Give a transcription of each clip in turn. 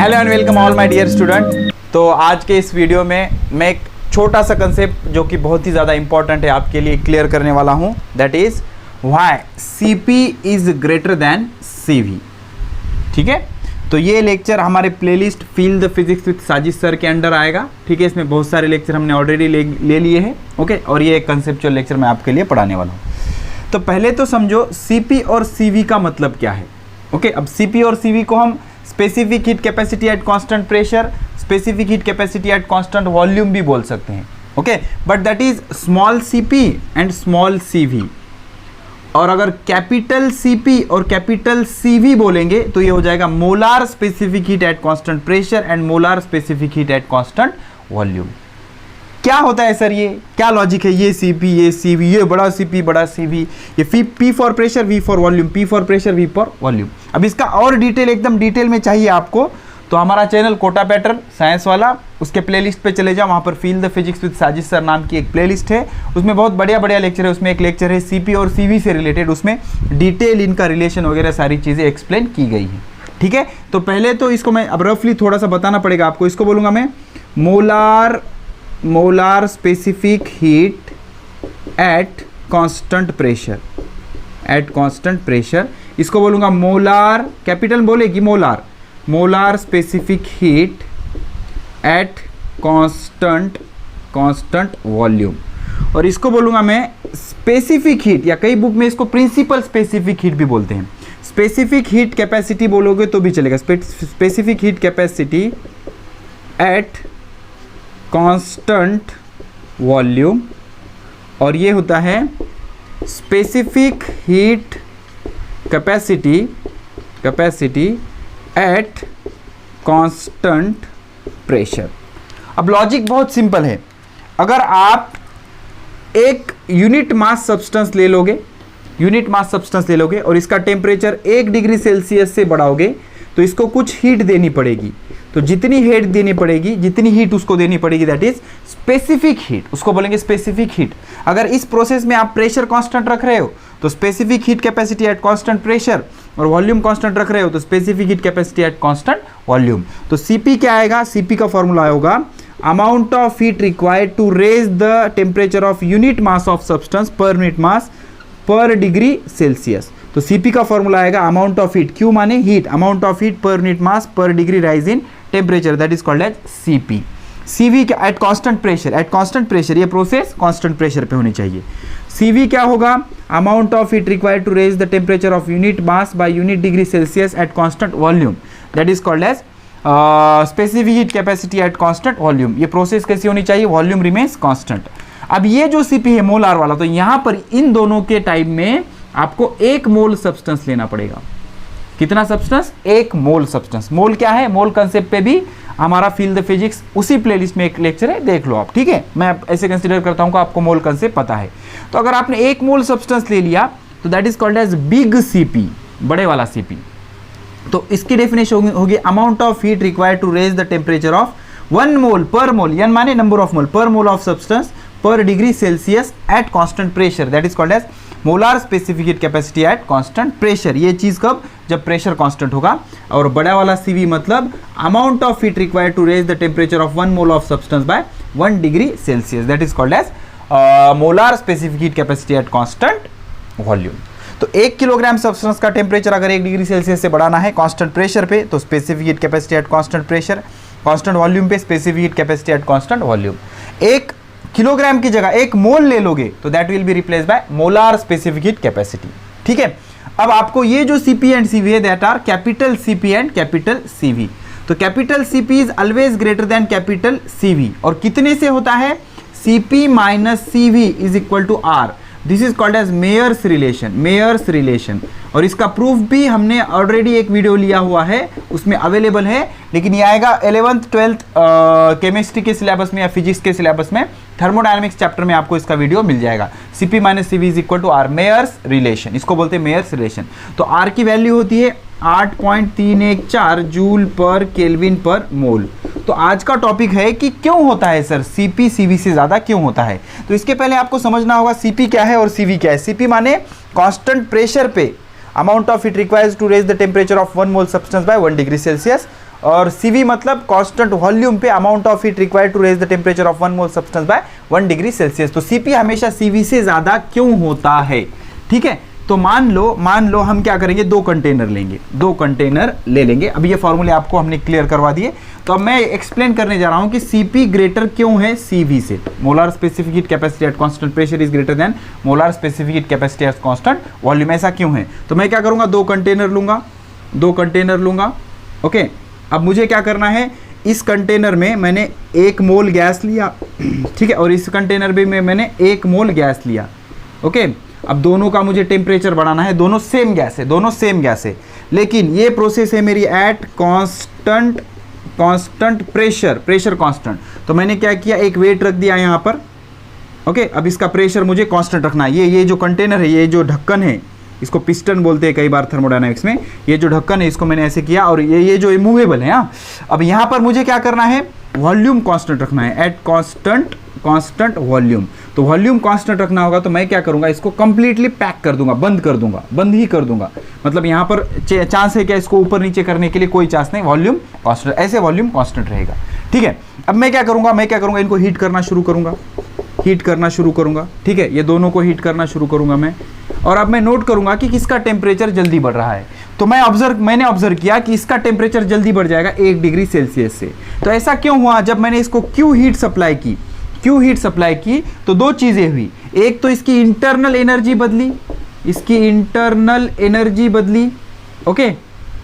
Hello and welcome all my dear student. तो आज के इस वीडियो में मैं एक छोटा सा कंसेप्ट जो कि बहुत ही ज़्यादा इंपॉर्टेंट है आपके लिए क्लियर करने वाला हूँ। That is why CP is greater than CV. ठीक है, तो ये लेक्चर हमारे playlist feel the physics with साजिश सर के अंडर आएगा। ठीक है, इसमें बहुत सारे लेक्चर हमने ऑलरेडी ले लिए हैं। ओके, और ये एक कंसेप्चुअल लेक्चर मैं आपके लिए पढ़ाने वाला हूँ। तो पहले तो समझो सीपी और सीवी का मतलब क्या है। ओके, अब सीपी और सीवी को हम specific heat capacity at constant pressure, specific heat capacity at constant volume भी बोल सकते हैं। Okay, but that is small CP and small CV. और अगर कैपिटल सीपी और कैपिटल सीवी बोलेंगे तो ये हो जाएगा molar specific heat at constant pressure and molar specific heat at constant volume. क्या होता है सर, ये क्या लॉजिक है? ये सीपी, ये सीवी, ये बड़ा सीपी, बड़ा सीवी, ये P for pressure, V for volume, P for pressure, V for volume. अब इसका और डिटेल, एकदम डिटेल में चाहिए आपको तो हमारा चैनल कोटा पैटर्न साइंस वाला, उसके प्लेलिस्ट पे चले जाओ। वहाँ पर फील द फिजिक्स विद साजिश सर नाम की एक प्लेलिस्ट है, उसमें बहुत बढ़िया बढ़िया लेक्चर है। उसमें एक लेक्चर है सीपी और सीवी से रिलेटेड, उसमें डिटेल इनका रिलेशन वगैरह सारी चीज़ें एक्सप्लेन की गई हैं। ठीक है, तो पहले तो इसको मैं अब रफली थोड़ा सा बताना पड़ेगा आपको। इसको बोलूँगा मैं molar specific heat at constant pressure, eight constant pressure. इसको बोलूँगा मोलार, कैपिटल बोलेगी molar specific heat at constant volume. और इसको बोलूँगा मैं स्पेसिफिक हीट, या कई बुक में इसको प्रिंसिपल स्पेसिफिक हीट भी बोलते हैं। स्पेसिफिक हीट कैपेसिटी बोलोगे तो भी चलेगा, specific heat capacity at constant volume. और ये होता है specific heat capacity at constant pressure. अब लॉजिक बहुत सिंपल है। अगर आप एक यूनिट मास सब्सटेंस ले लोगे, और इसका टेम्परेचर 1 डिग्री सेल्सियस से बढ़ाओगे तो इसको कुछ हीट देनी पड़ेगी। तो जितनी हीट देनी पड़ेगी, जितनी हीट उसको देनी पड़ेगी, दैट इज स्पेसिफिक हीट, उसको बोलेंगे स्पेसिफिक हीट। अगर इस प्रोसेस में आप प्रेशर कांस्टेंट रख रहे हो तो specific heat capacity at constant pressure, और वॉल्यूम कांस्टेंट रख रहे हो तो specific heat capacity at constant volume. तो सीपी क्या आएगा? सीपी का फॉर्मूला होगा amount of heat required to raise the temperature of unit mass of substance per unit mass per degree Celsius. तो सीपी का फॉर्मूला आएगा अमाउंट ऑफ हीट, क्यू माने heat, amount of heat per unit mass per degree rise in temperature, that is called as CP. CV at constant pressure, ये process constant pressure पे होनी चाहिए। CV क्या होगा? Amount of heat required to raise the temperature of unit mass by unit degree Celsius at constant volume, that is called as specific heat capacity at constant volume. ये process कैसी होनी चाहिए? Volume remains constant. अब ये जो CP है molar वाला, तो यहाँ पर इन दोनों के टाइम में आपको 1 मोल सब्सटेंस लेना पड़ेगा। कितना सब्सटेंस? 1 mole substance. मोल क्या है? मोल कंसेप्ट पे भी हमारा फील द फिजिक्स उसी प्लेलिस्ट में एक लेक्चर है, देख लो आप। ठीक है, मैं ऐसे कंसीडर करता हूँ कि आपको मोल कंसेप्ट पता है। तो अगर आपने 1 मोल सब्सटेंस ले लिया तो that is called as big CP, बड़े वाला सीपी। तो इसकी डेफिनेशन होगी amount of heat required to raise the temperature of 1 mole per mole, n माने number of mole, per mole of substance per degree Celsius at constant pressure, that is called as molar specific heat capacity at constant pressure. ये चीज कब? जब pressure constant होगा। और बड़ा वाला CV मतलब amount of heat required to raise the temperature of 1 mole of substance by 1 degree Celsius, that is called as molar specific heat capacity at constant volume. तो 1 किलोग्राम सब्सटेंस का temperature अगर 1 degree Celsius से बढ़ाना है constant pressure पे, तो specific heat capacity at constant pressure, constant volume पे specific heat capacity at constant volume. 1 kilogram की जगह 1 मोल ले लोगे तो that will be replace by molar specific heat capacity. ठीक है, अब आपको ये जो सीपी एंड सीवी है that are capital CP and capital CV. तो capital CP is always greater than capital CV. और कितने से होता है? CP minus CV is equal to R. This is called as Mayer's relation. और इसका proof भी हमने ऑलरेडी एक वीडियो लिया हुआ है, उसमें अवेलेबल है। लेकिन ये आएगा 11th 12th केमिस्ट्री के सिलेबस में या फिजिक्स के सिलेबस में, थर्मोडायनेमिक्स चैप्टर में आपको इसका वीडियो मिल जाएगा। CP minus CV is equal to R, Mayer's relation, इसको बोलते हैं मेयर्स रिलेशन। तो आर की वैल्यू होती है 8.314 जूल पर केल्विन पर मोल। तो आज का टॉपिक है कि क्यों होता है सर सीपी सीवी से ज़्यादा क्यों होता है। तो इसके पहले आपको समझना होगा सीपी क्या है और सीवी क्या है। सीपी माने कांस्टेंट प्रेशर पे amount of heat requires to raise the temperature of 1 mole substance by 1 degree Celsius, और CV मतलब कांस्टेंट वॉल्यूम पे amount of heat required to raise the temperature of 1 mole substance by 1 degree Celsius. तो CP हमेशा CV से ज्यादा क्यों होता है, ठीक है। तो मान लो हम क्या करेंगे, 2 कंटेनर लेंगे, 2 कंटेनर ले लेंगे। अब ये फॉर्मूले आपको हमने क्लियर करवा दिए। तो अब मैं एक्सप्लेन करने जा रहा हूं कि CP ग्रेटर क्यों है CV से। Molar specific heat capacity at constant pressure is greater than molar specific heat capacity at constant volume. ऐसा क्यों है? तो मैं क्या करूंगा, 2 कंटेनर लूंगा, ओके। अब मुझे क्या करना है, इस कंटेनर में मैंने 1 मोल गैस लिया, ठीक है, और इस कंटेनर में मैंने 1 मोल गैस लिया, ओके। अब दोनों का मुझे टेम्परेचर बढ़ाना है, दोनों सेम गैस है, लेकिन ये प्रोसेस है मेरी एट कांस्टेंट प्रेशर कांस्टेंट। तो मैंने क्या किया, एक वेट रख दिया यहाँ पर, ओके। अब इसका प्रेशर मुझे कांस्टेंट रखना है। ये जो कंटेनर है, ये जो ढक्कन है, इसको पिस्टन बोलते हैं कई बार थर्मोडायनामिक्स में। ये जो ढक्कन है, इसको मैंने ऐसे किया, और ये जो मूवेबल है। अब यहाँ पर मुझे क्या करना है, वॉल्यूम कांस्टेंट रखना है एट कांस्टेंट वॉल्यूम। तो वॉल्यूम कांस्टेंट रखना होगा, तो मैं क्या करूंगा, इसको कंप्लीटली पैक कर दूंगा, बंद ही कर दूंगा। मतलब यहाँ पर चांस है क्या, इसको ऊपर नीचे करने के लिए कोई चांस नहीं, वॉल्यूम कांस्टेंट, ऐसे वॉल्यूम कांस्टेंट रहेगा, ठीक है। अब मैं क्या करूंगा, इनको हीट करना शुरू करूंगा, ठीक है। ये दोनों को हीट करना शुरू करूंगा मैं, और अब मैं नोट करूंगा कि किसका टेम्परेचर जल्दी बढ़ रहा है। तो मैंने ऑब्जर्व किया कि इसका टेम्परेचर जल्दी बढ़ जाएगा 1 डिग्री सेल्सियस से। तो ऐसा क्यों हुआ, जब मैंने इसको क्यू हीट सप्लाई की तो 2 चीजें हुई। एक तो इसकी इंटरनल एनर्जी बदली, ओके।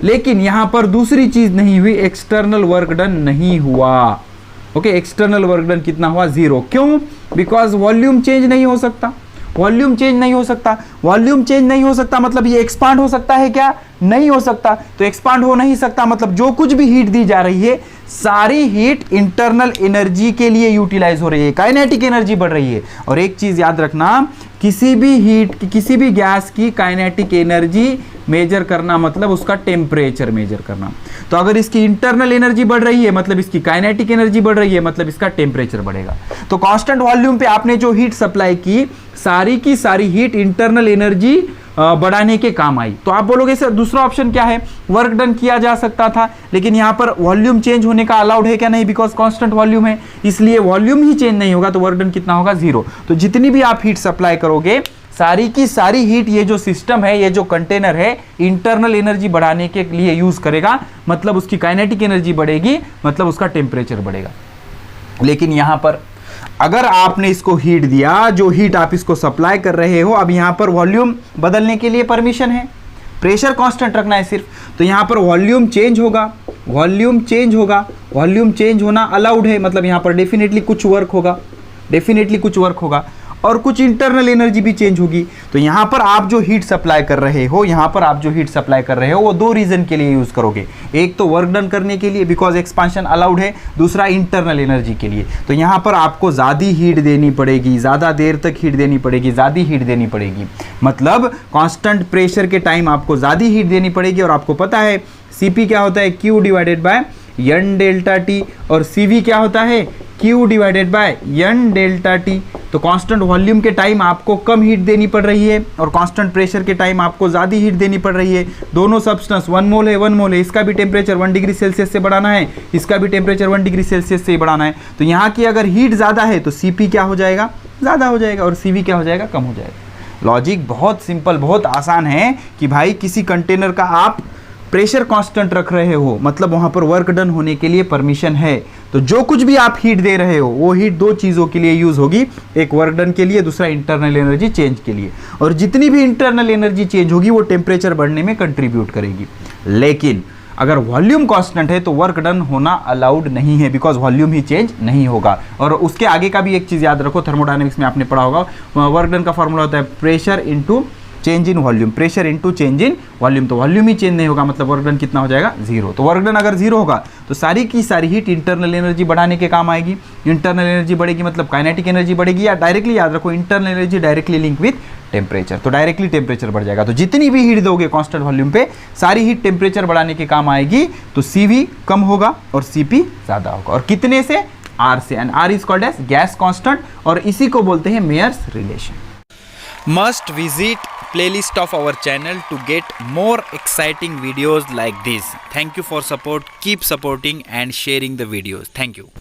लेकिन यहां पर दूसरी चीज नहीं हुई, एक्सटर्नल वर्क डन नहीं हुआ, ओके। एक्सटर्नल वर्क डन कितना हुआ, 0। क्यों? बिकॉज वॉल्यूम चेंज नहीं हो सकता, वॉल्यूम चेंज नहीं हो सकता मतलब ये एक्सपांड हो सकता है क्या? नहीं हो सकता। तो एक्सपांड हो नहीं सकता मतलब जो कुछ भी हीट दी जा रही है, सारी हीट इंटरनल एनर्जी के लिए यूटिलाइज हो रही है, काइनेटिक एनर्जी बढ़ रही है। और एक चीज याद रखना, किसी भी गैस की काइनेटिक एनर्जी मेजर करना मतलब उसका टेम्परेचर मेजर करना। तो अगर इसकी इंटरनल एनर्जी बढ़ रही है मतलब इसकी काइनेटिक एनर्जी बढ़ रही है, मतलब इसका टेम्परेचर बढ़ेगा। तो कांस्टेंट वॉल्यूम पे आपने जो हीट सप्लाई की, सारी की सारी हीट इंटरनल एनर्जी बढ़ाने के काम आई। तो आप बोलोगे सर दूसरा ऑप्शन क्या है, वर्क डन किया जा सकता था, लेकिन यहां पर वॉल्यूम चेंज होने का अलाउड है क्या? नहीं, बिकॉज कांस्टेंट वॉल्यूम है, इसलिए वॉल्यूम ही चेंज नहीं होगा, तो वर्क डन कितना होगा? 0। तो जितनी भी आप हीट सप्लाई करोगे, सारी की सारी हीट ये जो सिस्टम है, ये जो कंटेनर है, इंटरनल एनर्जी बढ़ाने के लिए यूज करेगा, मतलब उसकी काइनेटिक एनर्जी बढ़ेगी, मतलब उसका टेम्परेचर बढ़ेगा। लेकिन यहां पर अगर आपने इसको हीट दिया, जो हीट आप इसको सप्लाई कर रहे हो, अब यहां पर वॉल्यूम बदलने के लिए परमिशन है, प्रेशर कांस्टेंट रखना है सिर्फ। तो यहां पर वॉल्यूम चेंज होना अलाउड है, मतलब यहां पर डेफिनेटली कुछ वर्क होगा और कुछ इंटरनल एनर्जी भी चेंज होगी। तो यहां पर आप जो हीट सप्लाई कर रहे हो, वो 2 रीजन के लिए यूज करोगे। एक तो वर्क डन करने के लिए, बिकॉज एक्सपांशन अलाउड है, दूसरा इंटरनल एनर्जी के लिए। तो यहां पर आपको ज्यादा हीट देनी पड़ेगी, ज्यादा देर तक हीट देनी पड़ेगी, मतलब कांस्टेंट प्रेशर के टाइम आपको ज्यादा हीट देनी पड़ेगी। और आपको पता है CP क्या होता है, Q divided by N delta T, और CV क्या होता है, Q divided by N delta T। तो कांस्टेंट वॉल्यूम के टाइम आपको कम हीट देनी पड़ रही है, और कांस्टेंट प्रेशर के टाइम आपको ज़्यादा हीट देनी पड़ रही है। दोनों सब्सटेंस 1 मोल है, इसका भी टेम्परेचर 1 डिग्री सेल्सियस से बढ़ाना है, इसका भी टेम्परेचर 1 डिग्री सेल्सियस से ही बढ़ाना है। तो यहाँ की अगर हीट ज़्यादा है तो CP क्या हो जाएगा, ज़्यादा हो जाएगा, और CV क्या हो जाएगा, कम हो जाएगा। लॉजिक बहुत सिंपल, बहुत आसान है कि भाई किसी कंटेनर का आप प्रेशर कांस्टेंट रख रहे हो, मतलब वहां पर वर्क डन होने के लिए परमिशन है। तो जो कुछ भी आप हीट दे रहे हो, वो हीट 2 चीजों के लिए यूज होगी, एक वर्क डन के लिए, दूसरा इंटरनल एनर्जी चेंज के लिए। और जितनी भी इंटरनल एनर्जी चेंज होगी वो टेम्परेचर बढ़ने में कंट्रीब्यूट करेगी। लेकिन अगर वॉल्यूम कांस्टेंट है तो वर्क डन होना अलाउड नहीं है, बिकॉज वॉल्यूम ही चेंज नहीं होगा। और उसके आगे का भी एक चीज याद रखो, थर्मोडायनेमिक्स में आपने पढ़ा होगा, वर्क डन का फॉर्मूला होता है pressure into change in volume, pressure into change in volume. तो वॉल्यूम ही चेंज नहीं होगा, मतलब वर्क डन कितना हो जाएगा, 0। तो वर्क डन अगर 0 होगा तो सारी की सारी हीट इंटरनल एनर्जी बढ़ाने के काम आएगी। इंटरनल एनर्जी बढ़ेगी मतलब काइनेटिक एनर्जी बढ़ेगी, या डायरेक्टली याद रखो internal energy directly link with temperature, तो डायरेक्टली टेम्परेचर बढ़ जाएगा। तो जितनी भी हीट दोगे कांस्टेंट वॉल्यूम पे, सारी हीट टेम्परेचर बढ़ाने के काम आएगी। तो CV कम होगा और CP ज्यादा होगा। और कितने से, R से, and R is called as gas constant, और इसी को बोलते हैं Mayer's relation. Must visit playlist of our channel to get more exciting videos like this. Thank you for support. Keep supporting and sharing the videos. Thank you.